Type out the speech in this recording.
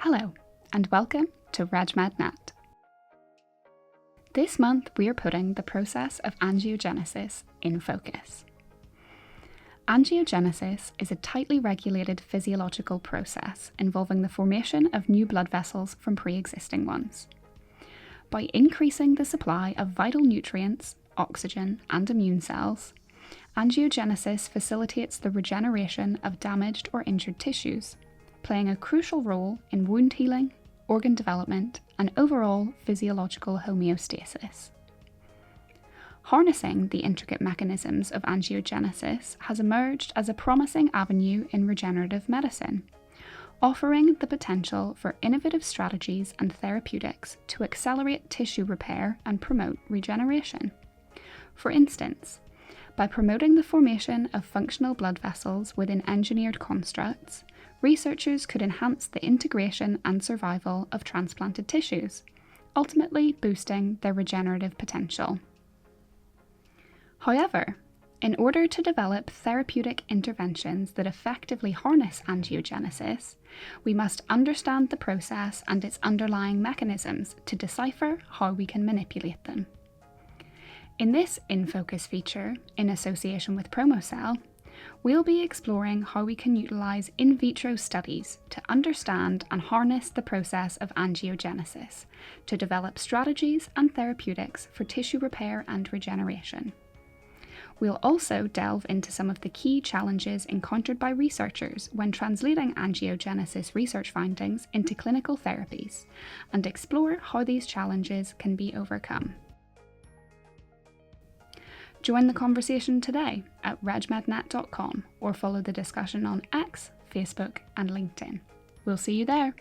Hello, and welcome to RegMedNet. This month we are putting the process of angiogenesis in focus. Angiogenesis is a tightly regulated physiological process involving the formation of new blood vessels from pre-existing ones. By increasing the supply of vital nutrients, oxygen, and immune cells, angiogenesis facilitates the regeneration of damaged or injured tissues, playing a crucial role in wound healing, organ development, and overall physiological homeostasis. Harnessing the intricate mechanisms of angiogenesis has emerged as a promising avenue in regenerative medicine, offering the potential for innovative strategies and therapeutics to accelerate tissue repair and promote regeneration. For instance, by promoting the formation of functional blood vessels within engineered constructs, researchers could enhance the integration and survival of transplanted tissues, ultimately boosting their regenerative potential. However, in order to develop therapeutic interventions that effectively harness angiogenesis, we must understand the process and its underlying mechanisms to decipher how we can manipulate them. In this In Focus feature, in association with PromoCell, we'll be exploring how we can utilise in vitro studies to understand and harness the process of angiogenesis to develop strategies and therapeutics for tissue repair and regeneration. We'll also delve into some of the key challenges encountered by researchers when translating angiogenesis research findings into clinical therapies and explore how these challenges can be overcome. Join the conversation today at regmednet.com or follow the discussion on X, Facebook, and LinkedIn. We'll see you there.